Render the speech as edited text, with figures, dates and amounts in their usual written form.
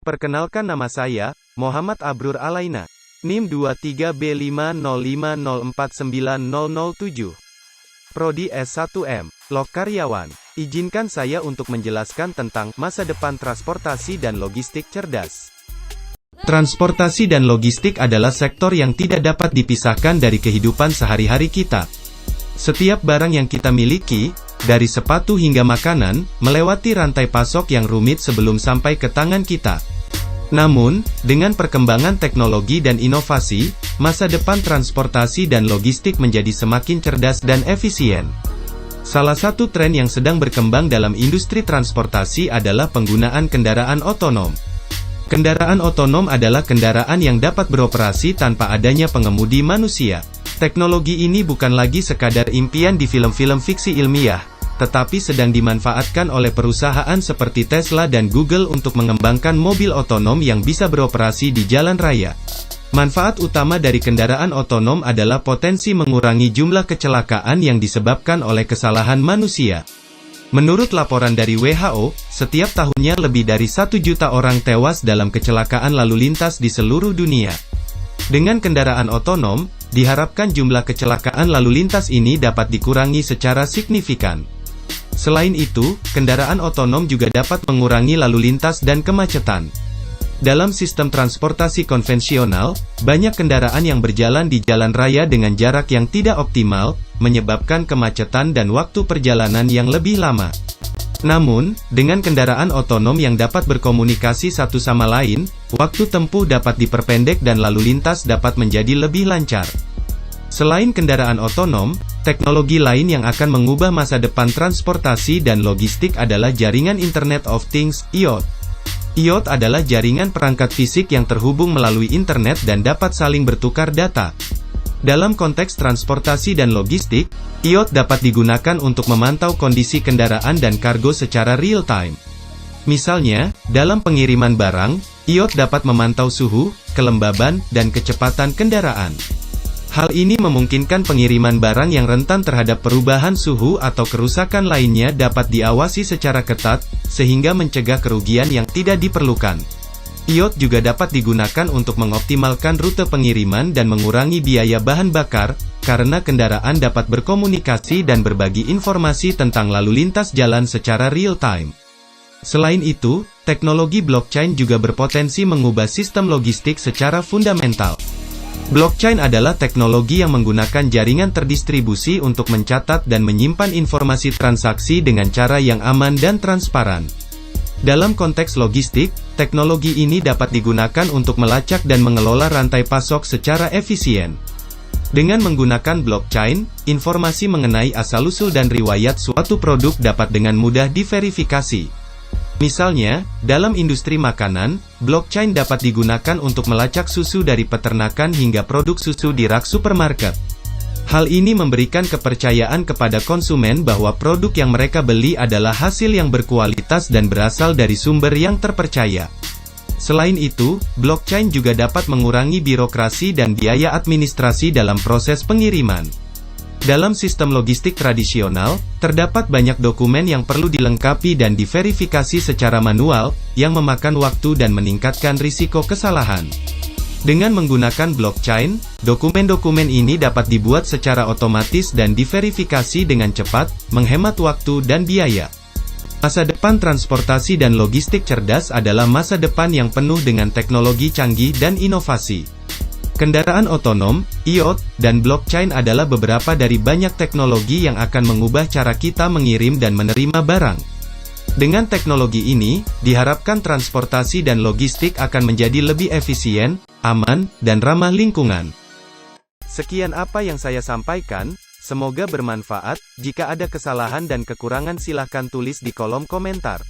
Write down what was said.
Perkenalkan, nama saya, Muhammad Abrur Alaina. NIM 23B50049007. Prodi S1M. Log karyawan. Izinkan saya untuk menjelaskan tentang masa depan transportasi dan logistik cerdas. Transportasi dan logistik adalah sektor yang tidak dapat dipisahkan dari kehidupan sehari-hari kita. Setiap barang yang kita miliki, dari sepatu hingga makanan, melewati rantai pasok yang rumit sebelum sampai ke tangan kita. Namun, dengan perkembangan teknologi dan inovasi, masa depan transportasi dan logistik menjadi semakin cerdas dan efisien. Salah satu tren yang sedang berkembang dalam industri transportasi adalah penggunaan kendaraan otonom. Kendaraan otonom adalah kendaraan yang dapat beroperasi tanpa adanya pengemudi manusia. Teknologi ini bukan lagi sekadar impian di film-film fiksi ilmiah, tetapi sedang dimanfaatkan oleh perusahaan seperti Tesla dan Google untuk mengembangkan mobil otonom yang bisa beroperasi di jalan raya. Manfaat utama dari kendaraan otonom adalah potensi mengurangi jumlah kecelakaan yang disebabkan oleh kesalahan manusia. Menurut laporan dari WHO, setiap tahunnya lebih dari 1 juta orang tewas dalam kecelakaan lalu lintas di seluruh dunia. Dengan kendaraan otonom, diharapkan jumlah kecelakaan lalu lintas ini dapat dikurangi secara signifikan. Selain itu, kendaraan otonom juga dapat mengurangi lalu lintas dan kemacetan. Dalam sistem transportasi konvensional, banyak kendaraan yang berjalan di jalan raya dengan jarak yang tidak optimal, menyebabkan kemacetan dan waktu perjalanan yang lebih lama. Namun, dengan kendaraan otonom yang dapat berkomunikasi satu sama lain, waktu tempuh dapat diperpendek dan lalu lintas dapat menjadi lebih lancar. Selain kendaraan otonom, teknologi lain yang akan mengubah masa depan transportasi dan logistik adalah jaringan Internet of Things, IoT. IoT adalah jaringan perangkat fisik yang terhubung melalui internet dan dapat saling bertukar data. Dalam konteks transportasi dan logistik, IoT dapat digunakan untuk memantau kondisi kendaraan dan kargo secara real-time. Misalnya, dalam pengiriman barang, IoT dapat memantau suhu, kelembaban, dan kecepatan kendaraan. Hal ini memungkinkan pengiriman barang yang rentan terhadap perubahan suhu atau kerusakan lainnya dapat diawasi secara ketat, sehingga mencegah kerugian yang tidak diperlukan. IoT juga dapat digunakan untuk mengoptimalkan rute pengiriman dan mengurangi biaya bahan bakar, karena kendaraan dapat berkomunikasi dan berbagi informasi tentang lalu lintas jalan secara real-time. Selain itu, teknologi blockchain juga berpotensi mengubah sistem logistik secara fundamental. Blockchain adalah teknologi yang menggunakan jaringan terdistribusi untuk mencatat dan menyimpan informasi transaksi dengan cara yang aman dan transparan. Dalam konteks logistik, teknologi ini dapat digunakan untuk melacak dan mengelola rantai pasok secara efisien. Dengan menggunakan blockchain, informasi mengenai asal-usul dan riwayat suatu produk dapat dengan mudah diverifikasi. Misalnya, dalam industri makanan, blockchain dapat digunakan untuk melacak susu dari peternakan hingga produk susu di rak supermarket. Hal ini memberikan kepercayaan kepada konsumen bahwa produk yang mereka beli adalah hasil yang berkualitas dan berasal dari sumber yang terpercaya. Selain itu, blockchain juga dapat mengurangi birokrasi dan biaya administrasi dalam proses pengiriman. Dalam sistem logistik tradisional, terdapat banyak dokumen yang perlu dilengkapi dan diverifikasi secara manual, yang memakan waktu dan meningkatkan risiko kesalahan. Dengan menggunakan blockchain, dokumen-dokumen ini dapat dibuat secara otomatis dan diverifikasi dengan cepat, menghemat waktu dan biaya. Masa depan transportasi dan logistik cerdas adalah masa depan yang penuh dengan teknologi canggih dan inovasi. Kendaraan otonom, IoT, dan blockchain adalah beberapa dari banyak teknologi yang akan mengubah cara kita mengirim dan menerima barang. Dengan teknologi ini, diharapkan transportasi dan logistik akan menjadi lebih efisien, aman, dan ramah lingkungan. Sekian apa yang saya sampaikan, semoga bermanfaat. Jika ada kesalahan dan kekurangan silahkan tulis di kolom komentar.